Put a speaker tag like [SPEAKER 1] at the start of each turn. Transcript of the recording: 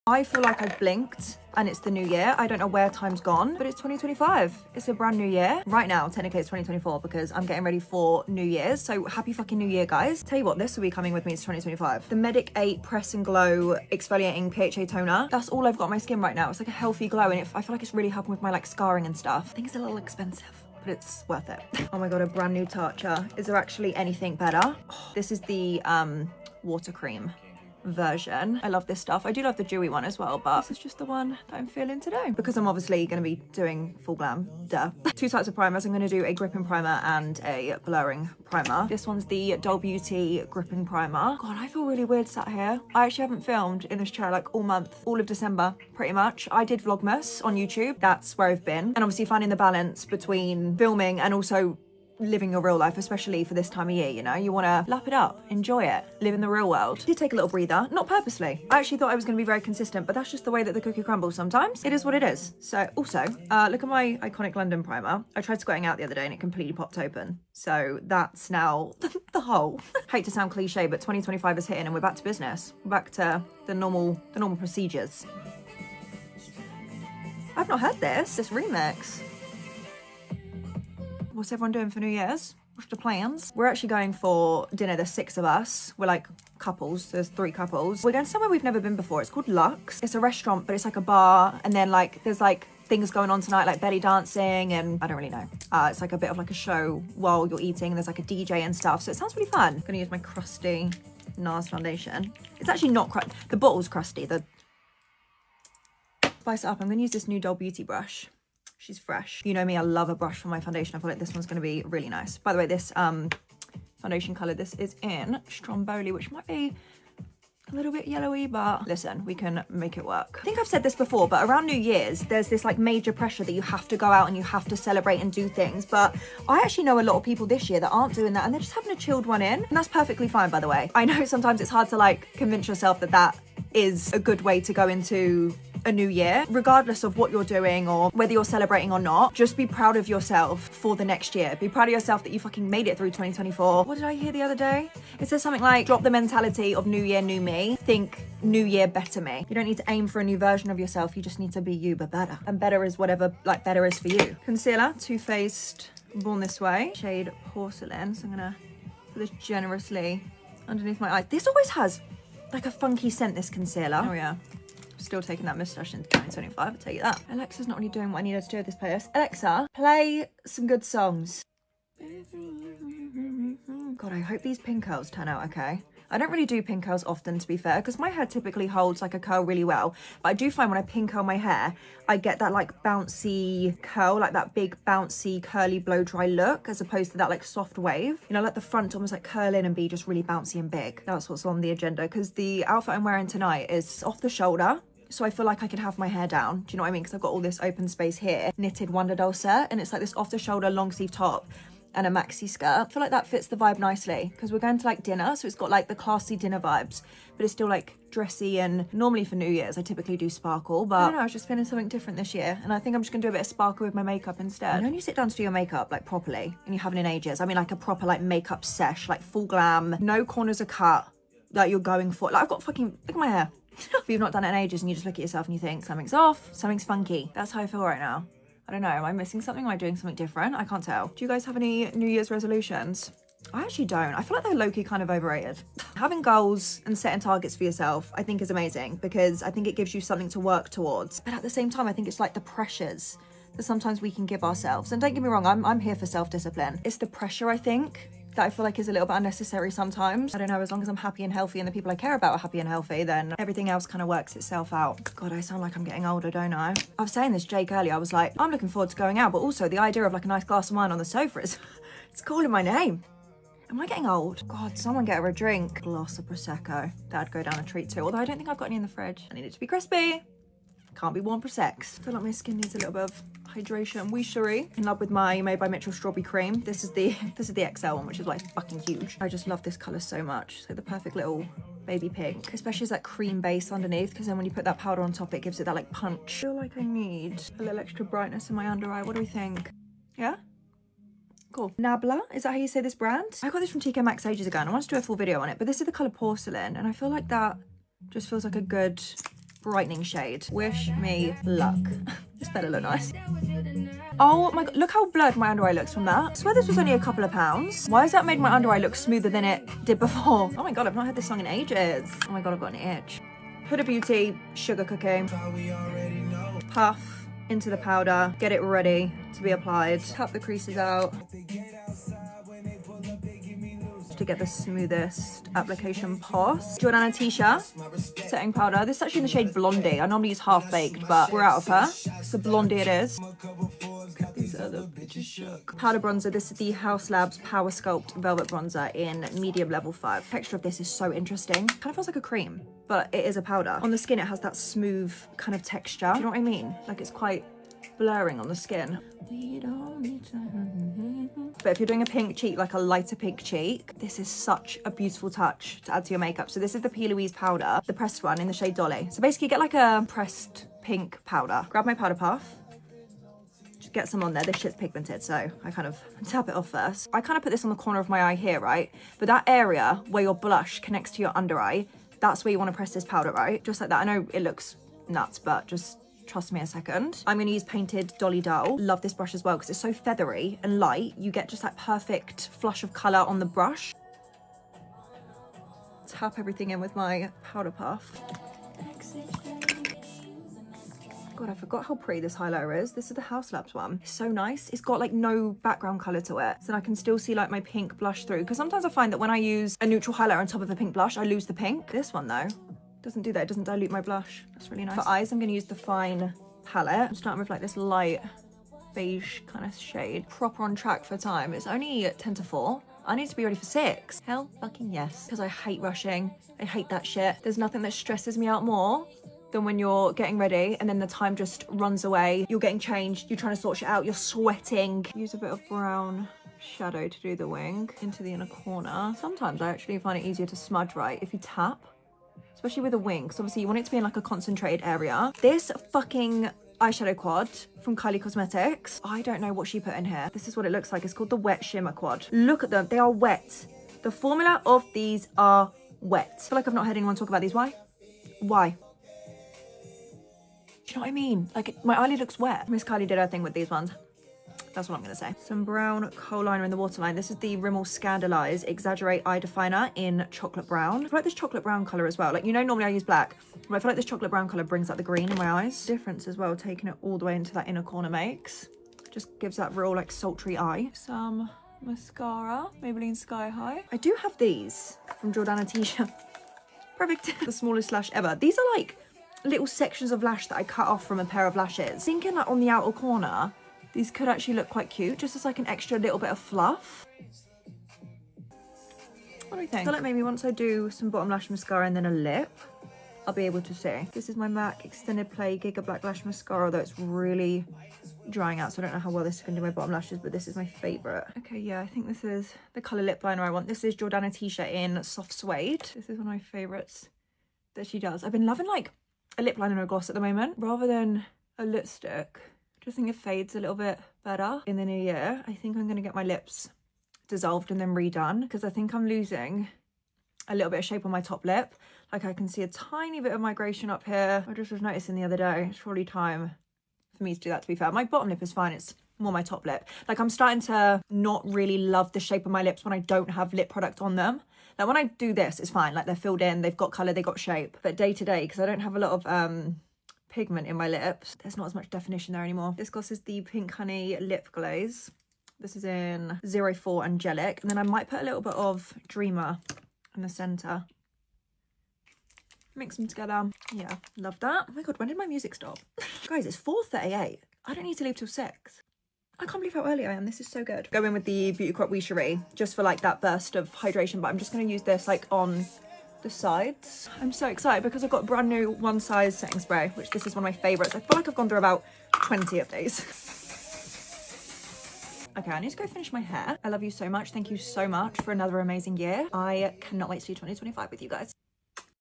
[SPEAKER 1] I feel like I've blinked and it's the new year. I don't know where time's gone, but it's 2025. It's a brand new year. Right now, technically it's 2024 because I'm getting ready for New Year's. So happy fucking New Year, guys. Tell you what, this will be coming with me to 2025. The Medic 8 Press and Glow Exfoliating PHA Toner. That's all I've got on my skin right now. It's like a healthy glow and I feel like it's really helping with my like scarring and stuff. I think it's a little expensive, but it's worth it. Oh my God, a brand new Tatcha. Is there actually anything better? Oh, this is the water cream version. I love this stuff. I do love the dewy one as well, but this is just the one that I'm feeling today because I'm obviously going to be doing full glam, duh. Two types of primers. I'm going to do a gripping primer and a blurring primer. This one's the Doll Beauty gripping primer. God, I feel really weird sat here. I actually haven't filmed in this chair like all month, all of December, pretty much. I did Vlogmas on YouTube. That's where I've been. And obviously finding the balance between filming and also living your real life, especially for this time of year, you know, you want to lap it up, enjoy it, live in the real world. Did take a little breather, not purposely. I actually thought I was going to be very consistent, but that's just the way that the cookie crumbles sometimes. It is what it is. So also, look at my iconic London primer. I tried squirting out the other day and it completely popped open. So that's now the whole. Hate to sound cliche, but 2025 is hitting and we're back to business. We're back to the normal procedures. I've not heard this remix. What's everyone doing for New Year's? What's the plans? We're actually going for dinner. There's 6 of us. We're like couples. There's 3 couples. We're going somewhere we've never been before. It's called Lux. It's a restaurant, but it's like a bar. And then like there's like things going on tonight, like belly dancing, and I don't really know. It's like a bit of like a show while you're eating. There's like a DJ and stuff. So it sounds really fun. I'm gonna use my crusty NARS foundation. It's actually not crusty. The bottle's crusty. Spice it up. I'm gonna use this new Doll Beauty brush. She's fresh. You know me, I love a brush for my foundation. I feel like this one's going to be really nice. By the way, this foundation colour, this is in Stromboli, which might be a little bit yellowy, but listen, we can make it work. I think I've said this before, but around New Year's, there's this like major pressure that you have to go out and you have to celebrate and do things. But I actually know a lot of people this year that aren't doing that and they're just having a chilled one in. And that's perfectly fine, by the way. I know sometimes it's hard to like convince yourself that that is a good way to go into a new year. Regardless of what you're doing or whether you're celebrating or not, just be proud of yourself for the next year. Be proud of yourself that you fucking made it through 2024. What did I hear the other day? It says something like, drop the mentality of new year, new me. Think new year, better me. You don't need to aim for a new version of yourself. You just need to be you, but better. And better is whatever like better is for you. Concealer, Too Faced, Born This Way, shade Porcelain. So I'm gonna put this generously underneath my eyes. This always has like a funky scent, this concealer. Oh yeah. Still taking that moustache into 2025, I'll tell you that. Alexa's not really doing what I need her to do at this place. Alexa, play some good songs. God, I hope these pin curls turn out okay. I don't really do pin curls often, to be fair, because my hair typically holds like a curl really well. But I do find when I pin curl my hair, I get that like bouncy curl, like that big bouncy curly blow dry look, as opposed to that like soft wave. You know, like the front almost like curl in and be just really bouncy and big. That's what's on the agenda, because the outfit I'm wearing tonight is off the shoulder. So I feel like I can have my hair down. Do you know what I mean? Because I've got all this open space here. Knitted Wonder Doll set. And it's like this off the shoulder long sleeve top and a maxi skirt. I feel like that fits the vibe nicely because we're going to like dinner. So it's got like the classy dinner vibes, but it's still like dressy. And normally for New Year's, I typically do sparkle, but I don't know, I was just feeling something different this year. And I think I'm just gonna do a bit of sparkle with my makeup instead. And when you sit down to do your makeup like properly, and you haven't in ages, I mean like a proper like makeup sesh, like full glam, no corners are cut, like you're going for, like I've got fucking, look at my hair. But you've not done it in ages and you just look at yourself and you think something's off, something's funky. That's how I feel right now. I don't know, am I missing something? Am I doing something different? I can't tell. Do you guys have any New Year's resolutions? I actually don't. I feel like they're low-key kind of overrated. Having goals and setting targets for yourself, I think is amazing because I think it gives you something to work towards. But at the same time, I think it's like the pressures that sometimes we can give ourselves. And don't get me wrong, I'm here for self-discipline. It's the pressure, I think, that I feel like is a little bit unnecessary sometimes. I don't know, as long as I'm happy and healthy and the people I care about are happy and healthy, then everything else kind of works itself out. God, I sound like I'm getting older, don't I? I was saying this to Jake earlier, I was like, I'm looking forward to going out, but also the idea of like a nice glass of wine on the sofa is, it's calling my name. Am I getting old? God, someone get her a drink. Glass of Prosecco. That'd go down a treat too, although I don't think I've got any in the fridge. I need it to be crispy. Can't be warm Proseccs. I feel like my skin needs a little bit of hydration. Weishery. In love with my Made by Mitchell strawberry cream. This is the XL one, which is like fucking huge. I just love this color so much. So the perfect little baby pink, especially as that cream base underneath, because then when you put that powder on top, it gives it that like punch. I feel like I need a little extra brightness in my under eye. What do we think? Yeah? Cool. Nabla, is that how you say this brand? I got this from TK Maxx ages ago and I want to do a full video on it, but this is the color Porcelain and I feel like that just feels like a good brightening shade. Wish me luck. This better look nice. Oh my god, look how blurred my under eye looks from that. I swear this was only a couple of pounds. Why has that made my under eye look smoother than it did before? Oh my god, I've not heard this song in ages. Oh my god, I've got an itch. Huda Beauty Sugar Cookie. Puff into the powder, get it ready to be applied. Cut the creases out to get the smoothest application pos. Jordana Tisha setting powder. This is actually in the shade Blondie. I normally use Half Baked, but we're out of her, so Blondie it is. These are the bitches shook. Powder bronzer. This is the House Labs Power Sculpt Velvet Bronzer in medium level 5. Texture of this is so interesting. Kind of feels like a cream, but it is a powder. On the skin, it has that smooth kind of texture. Do you know what I mean? Like it's quite blurring on the skin. But if you're doing a pink cheek, like a lighter pink cheek, this is such a beautiful touch to add to your makeup. So this is the P. Louise powder, the pressed one in the shade Dolly. So basically get like a pressed pink powder. Grab my powder puff. Just get some on there. This shit's pigmented, so I kind of tap it off first. I kind of put this on the corner of my eye here, right? But that area where your blush connects to your under eye, that's where you want to press this powder, right? Just like that. I know it looks nuts, but just trust me a second. I'm going to use Painted Dolly Doll. Love this brush as well because it's so feathery and light. You get just that perfect flush of colour on the brush. Tap everything in with my powder puff. God, I forgot how pretty this highlighter is. This is the House Labs one. It's so nice. It's got like no background colour to it. So I can still see like my pink blush through. Because sometimes I find that when I use a neutral highlighter on top of a pink blush, I lose the pink. This one though doesn't do that. It doesn't dilute my blush. That's really nice. For eyes, I'm going to use the Fine palette. I'm starting with like this light beige kind of shade. Proper on track for time. It's only 10 to 4. I need to be ready for 6. Hell fucking yes. Because I hate rushing. I hate that shit. There's nothing that stresses me out more than when you're getting ready and then the time just runs away. You're getting changed. You're trying to sort shit out. You're sweating. Use a bit of brown shadow to do the wing into the inner corner. Sometimes I actually find it easier to smudge right if you tap. Especially with a wing, because obviously you want it to be in like a concentrated area. This fucking eyeshadow quad from Kylie Cosmetics, I don't know what she put in here. This is what it looks like. It's called the Wet Shimmer Quad. Look at them. They are wet. The formula of these are wet. I feel like I've not heard anyone talk about these. Why? Why? Do you know what I mean? Like, my eyelid looks wet. Miss Kylie did her thing with these ones. That's what I'm going to say. Some brown kohl liner in the waterline. This is the Rimmel Scandalise Exaggerate Eye Definer in chocolate brown. I feel like this chocolate brown colour as well. Like, you know, normally I use black, but I feel like this chocolate brown colour brings out the green in my eyes. Difference as well, taking it all the way into that inner corner makes. Just gives that real, like, sultry eye. Some mascara, Maybelline Sky High. I do have these from Jordana Tisha. Perfect. The smallest lash ever. These are, like, little sections of lash that I cut off from a pair of lashes. Thinking, like, on the outer corner, these could actually look quite cute, just as like an extra little bit of fluff. What do you think? I feel like maybe once I do some bottom lash mascara and then a lip, I'll be able to see. This is my MAC Extended Play Giga Black Lash Mascara, although it's really drying out, so I don't know how well this is going to do my bottom lashes, but this is my favourite. Okay, yeah, I think this is the colour lip liner I want. This is Jordana Tisha in Soft Suede. This is one of my favourites that she does. I've been loving like a lip liner and a gloss at the moment, rather than a lipstick. Just think it fades a little bit better in the new year. I think I'm going to get my lips dissolved and then redone because I think I'm losing a little bit of shape on my top lip. Like I can see a tiny bit of migration up here. I just was noticing the other day. It's probably time for me to do that, to be fair. My bottom lip is fine. It's more my top lip. Like I'm starting to not really love the shape of my lips when I don't have lip product on them. Like when I do this, it's fine. Like they're filled in, they've got colour, they got shape. But day to day, because I don't have a lot of pigment in my lips, there's not as much definition there anymore. This gloss is the Pink Honey Lip Glaze. This is in 04 Angelic. And then I might put a little bit of Dreamer in the centre. Mix them together. Yeah, love that. Oh my god, when did my music stop? Guys, it's 4:38. I don't need to leave till 6. I can't believe how early I am. This is so good. Go in with the Beauty Crop Wisherie just for like that burst of hydration, but I'm just going to use this like on the sides. I'm so excited because I've got a brand new one size setting spray, which this is one of my favorites. I feel like I've gone through about 20 of these. Okay, I need to go finish my hair. I love you so much. Thank you so much for another amazing year. I cannot wait to do 2025 with you guys.